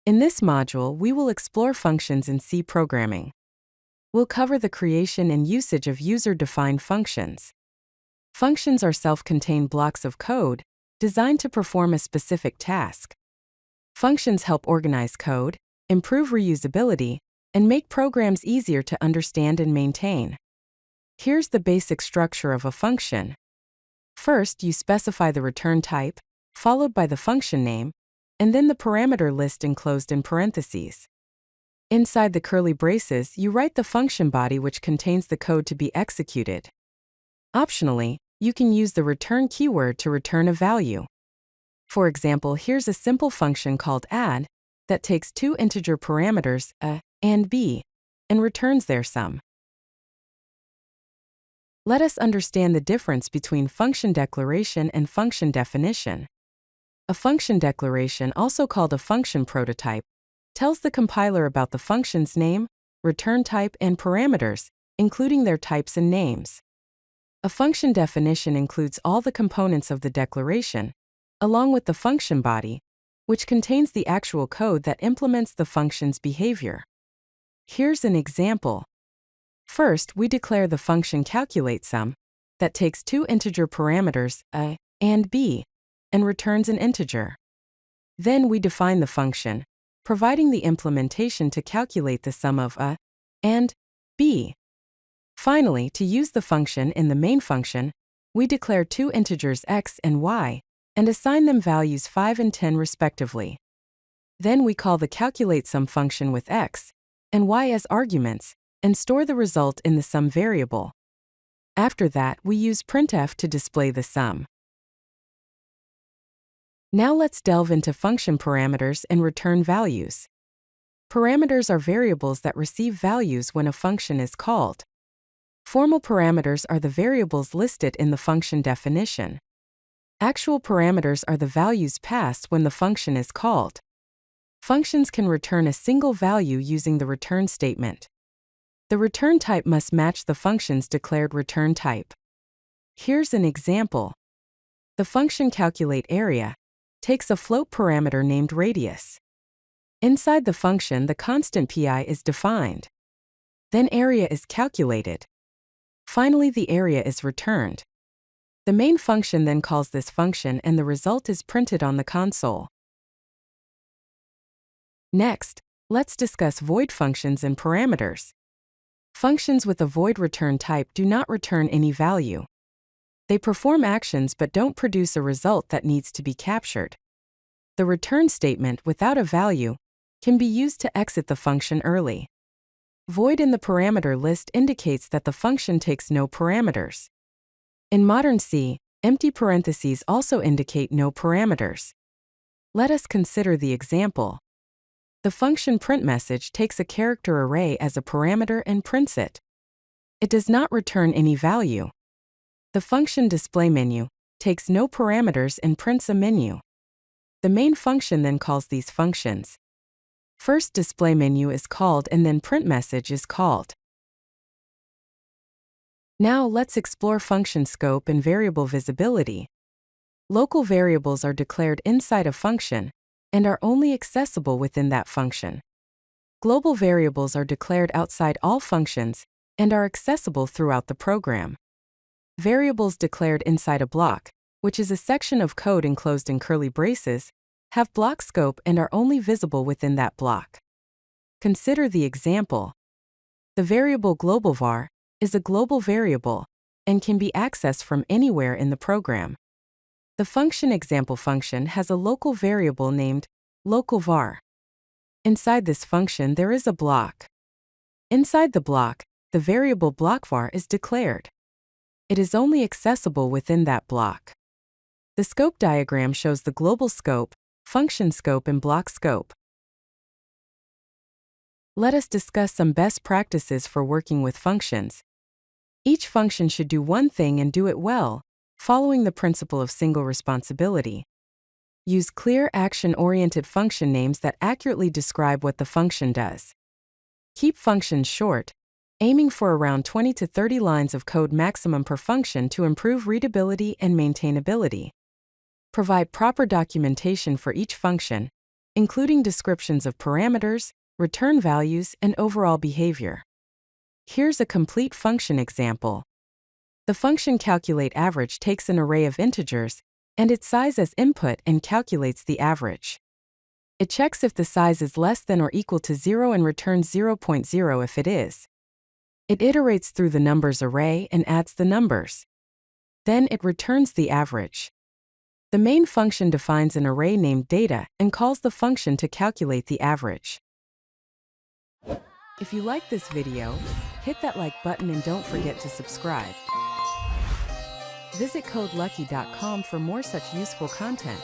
In this module, we will explore functions in C programming. We'll cover the creation and usage of user-defined functions. Functions are self-contained blocks of code designed to perform a specific task. Functions help organize code, improve reusability, and make programs easier to understand and maintain. Here's the basic structure of a function. First, you specify the return type, followed by the function name, and then the parameter list enclosed in parentheses. Inside the curly braces, you write the function body which contains the code to be executed. Optionally, you can use the return keyword to return a value. For example, here's a simple function called add that takes two integer parameters, a and b, and returns their sum. Let us understand the difference between function declaration and function definition. A function declaration, also called a function prototype, tells the compiler about the function's name, return type, and parameters, including their types and names. A function definition includes all the components of the declaration, along with the function body, which contains the actual code that implements the function's behavior. Here's an example. First, we declare the function calculateSum that takes two integer parameters, a and b, and returns an integer. Then we define the function, providing the implementation to calculate the sum of a and b. Finally, to use the function in the main function, we declare two integers x and y, and assign them values 5 and 10 respectively. Then we call the calculateSum function with x and y as arguments, and store the result in the sum variable. After that, we use printf to display the sum. Now let's delve into function parameters and return values. Parameters are variables that receive values when a function is called. Formal parameters are the variables listed in the function definition. Actual parameters are the values passed when the function is called. Functions can return a single value using the return statement. The return type must match the function's declared return type. Here's an example. The function calculateArea takes a float parameter named radius. Inside the function, the constant pi is defined. Then area is calculated. Finally, the area is returned. The main function then calls this function and the result is printed on the console. Next, let's discuss void functions and parameters. Functions with a void return type do not return any value. They perform actions but don't produce a result that needs to be captured. The return statement without a value can be used to exit the function early. Void in the parameter list indicates that the function takes no parameters. In modern C, empty parentheses also indicate no parameters. Let us consider the example. The function printMessage takes a character array as a parameter and prints it. It does not return any value. The function displayMenu takes no parameters and prints a menu. The main function then calls these functions. First, displayMenu is called and then printMessage is called. Now let's explore function scope and variable visibility. Local variables are declared inside a function and are only accessible within that function. Global variables are declared outside all functions and are accessible throughout the program. Variables declared inside a block, which is a section of code enclosed in curly braces, have block scope and are only visible within that block. Consider the example. The variable globalVar is a global variable and can be accessed from anywhere in the program. The function example function has a local variable named localVar. Inside this function there is a block. Inside the block, the variable blockVar is declared. It is only accessible within that block. The scope diagram shows the global scope, function scope, and block scope. Let us discuss some best practices for working with functions. Each function should do one thing and do it well, following the principle of single responsibility. Use clear, action-oriented function names that accurately describe what the function does. Keep functions short, aiming for around 20 to 30 lines of code maximum per function to improve readability and maintainability. Provide proper documentation for each function, including descriptions of parameters, return values, and overall behavior. Here's a complete function example. The function calculateAverage takes an array of integers and its size as input and calculates the average. It checks if the size is less than or equal to 0 and returns 0.0 if it is. It iterates through the numbers array and adds the numbers. Then it returns the average. The main function defines an array named data and calls the function to calculate the average. If you like this video, hit that like button and don't forget to subscribe. Visit codelucky.com for more such useful content.